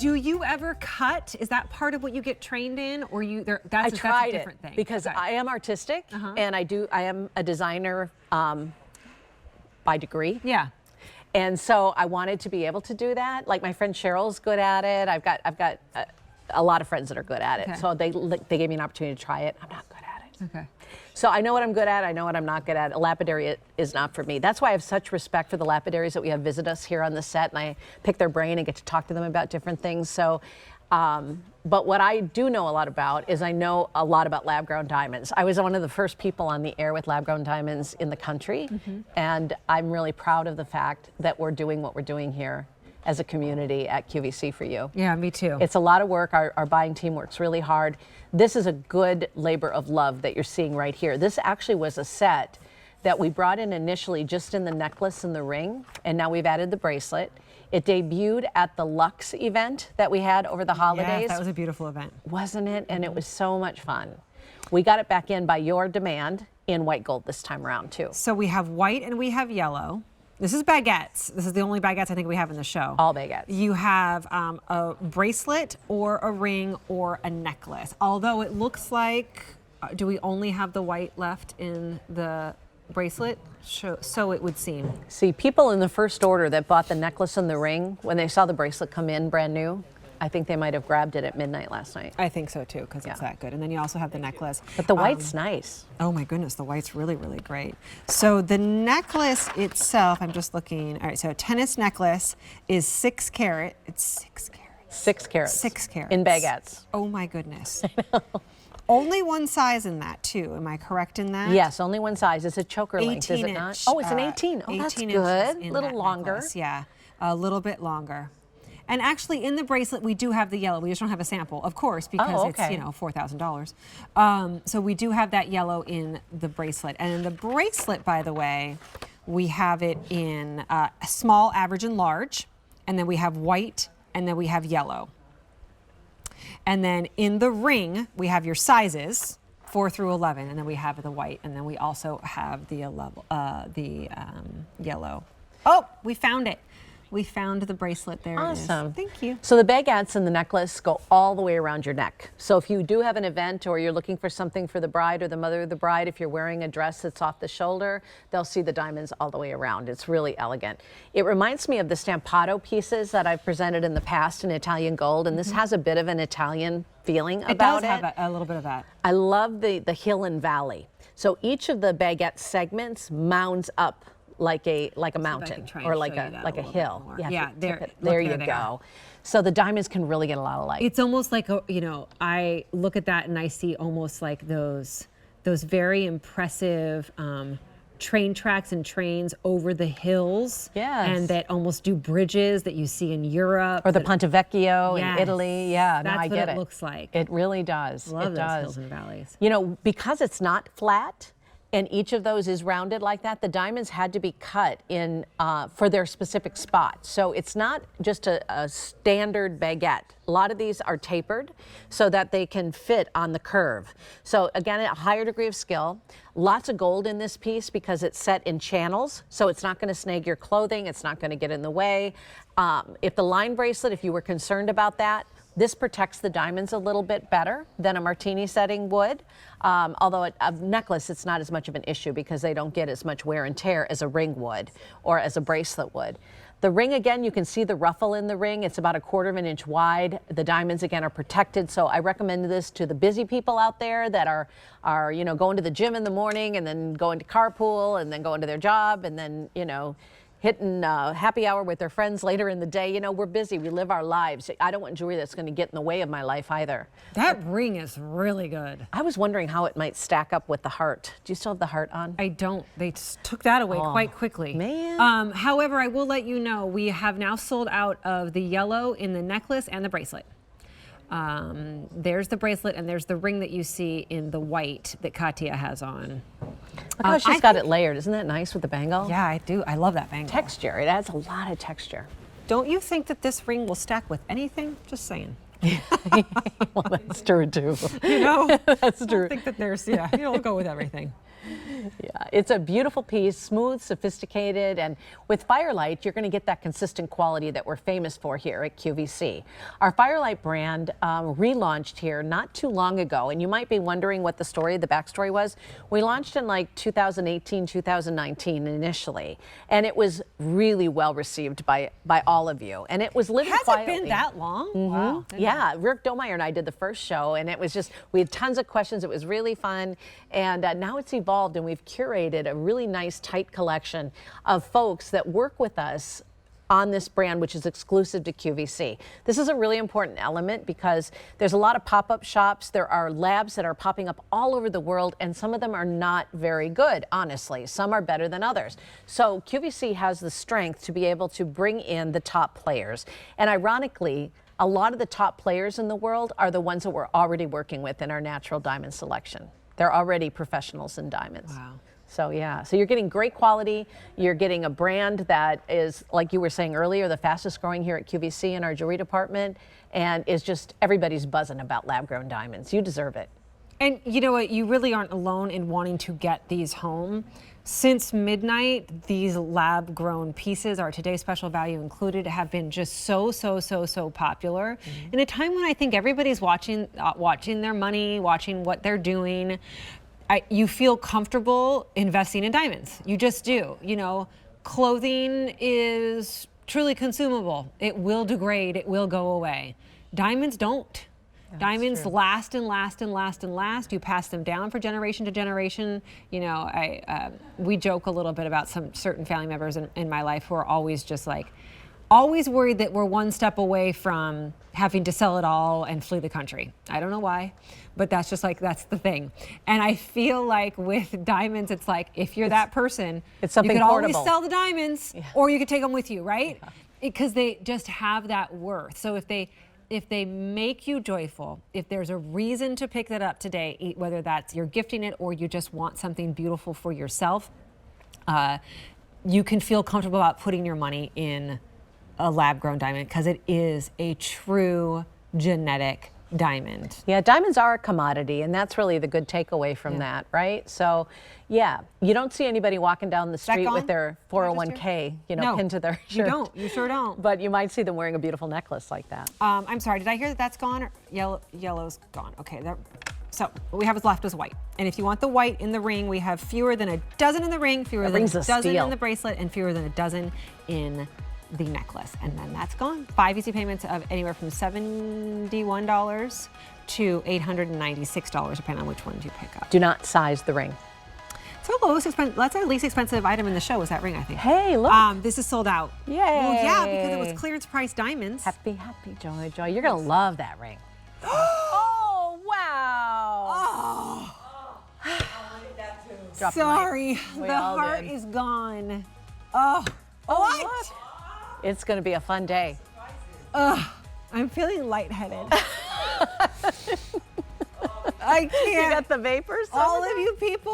Do you ever cut? Is that part of what you get trained in, or that's a different thing? Because I am artistic, and I am a designer by degree. Yeah. And so I wanted to be able to do that. Like my friend Cheryl's good at it. I've got a lot of friends that are good at it. So they gave me an opportunity to try it. I'm not good at it. Okay. So I know what I'm good at. I know what I'm not good at. A lapidary is not for me. That's why I have such respect for the lapidaries that we have visit us here on the set, and I pick their brain and get to talk to them about different things. So, but what I do know a lot about is I know a lot about lab-grown diamonds. I was one of the first people on the air with lab-grown diamonds in the country, and I'm really proud of the fact that we're doing what we're doing here as a community at QVC for you. Yeah, me too. It's a lot of work. Our buying team works really hard. This is a good labor of love that you're seeing right here. This actually was a set that we brought in initially just in the necklace and the ring, and now we've added the bracelet. It debuted at the Luxe event that we had over the holidays. Yes, that was a beautiful event. Wasn't it? And it was so much fun. We got it back in by your demand in white gold this time around too. So we have white and we have yellow. This is baguettes. This is the only baguettes I think we have in the show. All baguettes. You have a bracelet or a ring or a necklace. Although it looks like, do we only have the white left in the bracelet? So it would seem. See, people in the first order that bought the necklace and the ring, when they saw the bracelet come in brand new, I think they might have grabbed it at midnight last night. I think so too, because it's that good. And then you also have the necklace. But the white's nice. Oh my goodness, the white's really, really great. So the necklace itself, I'm just looking. All right, so a tennis necklace is 6 carat. It's 6 carats. 6 carats. 6 carats. In baguettes. Oh my goodness. Only one size in that too. Am I correct in that? Yes, only one size. It's a choker length, is it not? Oh, it's an 18. Oh, that's good. A little longer. Necklace, yeah, a little bit longer. And actually, in the bracelet, we do have the yellow. We just don't have a sample, of course, because it's, you know, $4,000. So we do have that yellow in the bracelet. And in the bracelet, by the way, we have it in small, average, and large. And then we have white, and then we have yellow. And then in the ring, we have your sizes, 4 through 11, and then we have the white, and then we also have the yellow. Oh, we found it. We found the bracelet there. Awesome. It is. Thank you. So the baguettes and the necklace go all the way around your neck. So if you do have an event or you're looking for something for the bride or the mother of the bride, if you're wearing a dress that's off the shoulder, they'll see the diamonds all the way around. It's really elegant. It reminds me of the stampato pieces that I've presented in the past in Italian gold, and this has a bit of an Italian feeling about it. It does have a little bit of that. I love the hill and valley. So each of the baguette segments mounds up like a mountain or like a hill. Yeah, there you go. So the diamonds can really get a lot of light. It's almost like, you know, I look at that and I see almost like those very impressive train tracks and trains over the hills. Yes. And that almost do bridges that you see in Europe. Or the Ponte Vecchio in Italy. Yeah, that's no, I get it. That's what it looks like. It really does. Love it those does. hills and valleys. You know, because it's not flat, and each of those is rounded like that, the diamonds had to be cut in for their specific spot. So it's not just a standard baguette. A lot of these are tapered so that they can fit on the curve. So again, a higher degree of skill. Lots of gold in this piece because it's set in channels, so it's not going to snag your clothing, it's not going to get in the way. If the line bracelet, if you were concerned about that, this protects the diamonds a little bit better than a martini setting would. Although a necklace, it's not as much of an issue because they don't get as much wear and tear as a ring would or as a bracelet would. The ring, again, you can see the ruffle in the ring. It's about 1/4 of an inch wide. The diamonds, again, are protected. So I recommend this to the busy people out there that are you know, going to the gym in the morning and then going to carpool and then going to their job and then, you know, hitting happy hour with their friends later in the day. You know, we're busy. We live our lives. I don't want jewelry that's going to get in the way of my life either. That ring is really good. I was wondering how it might stack up with the heart. Do you still have the heart on? I don't. They took that away quite quickly. Man. However, I will let you know, we have now sold out of the yellow in the necklace and the bracelet. There's the bracelet and there's the ring that you see in the white that Katia has on. Look how she's got it layered. Isn't that nice with the bangle? Yeah, I do. I love that bangle. Texture. It adds a lot of texture. Don't you think that this ring will stack with anything? Just saying. Well, that's true too. You know? That's true. I think that there's, yeah, it'll go with everything. Yeah, it's a beautiful piece, smooth, sophisticated, and with Firelight, you're going to get that consistent quality that we're famous for here at QVC. Our Firelight brand relaunched here not too long ago, and you might be wondering what the backstory was. We launched in like 2018, 2019 initially, and it was really well received by all of you, and it was living quietly. Has it been that long? Mm-hmm. Wow. Yeah, Rick Domeyer and I did the first show, and it was just, we had tons of questions. It was really fun, and now it's evolved, and we've curated a really nice, tight collection of folks that work with us on this brand, which is exclusive to QVC. This is a really important element because there's a lot of pop-up shops. There are labs that are popping up all over the world, and some of them are not very good, honestly. Some are better than others. So QVC has the strength to be able to bring in the top players. And ironically, a lot of the top players in the world are the ones that we're already working with in our natural diamond selection. They're already professionals in diamonds. Wow. So yeah, so you're getting great quality. You're getting a brand that is, like you were saying earlier, the fastest growing here at QVC in our jewelry department, and is just, everybody's buzzing about lab-grown diamonds. You deserve it. And you know what? You really aren't alone in wanting to get these home. Since midnight, these lab-grown pieces, our today's special value included, have been just so popular. Mm-hmm. In a time when I think everybody's watching their money, watching what they're doing, you feel comfortable investing in diamonds. You just do. You know, clothing is truly consumable. It will degrade. It will go away. Diamonds don't. Diamonds last and last and last and last. You pass them down for generation to generation. You know, we joke a little bit about some certain family members in my life who are always just like, always worried that we're one step away from having to sell it all and flee the country. I don't know why, but that's just like, that's the thing. And I feel like with diamonds, it's like, if you're that person, it's something you could portable. always sell the diamonds, or you could take them with you, right? Because they just have that worth. So if they make you joyful, if there's a reason to pick that up today, whether that's you're gifting it or you just want something beautiful for yourself, you can feel comfortable about putting your money in a lab-grown diamond because it is a true genetic diamond. Yeah, diamonds are a commodity, and that's really the good takeaway from that, right? So, yeah, you don't see anybody walking down the street with their 401K, pinned to their shirt. You don't. You sure don't. But you might see them wearing a beautiful necklace like that. I'm sorry, did I hear that that's gone? Or yellow's gone. Okay, so what we have left is white. And if you want the white in the ring, we have fewer than a dozen in the ring, fewer than a dozen in the bracelet, and fewer than a dozen in the necklace. And then that's gone. 5 easy payments of anywhere from $71 to $896, depending on which ones you pick up. Do not size the ring. That's our least expensive item in the show, is that ring, I think. Hey, look. This is sold out. Yay. Well, yeah, because it was clearance price diamonds. Happy, happy, joy, joy. You're going to love that ring. Oh, wow. Oh. I wanted that too. Sorry, the heart is gone. Oh, what? Look. It's going to be a fun day. I'm feeling lightheaded. I can't. You got the vapors? All of you people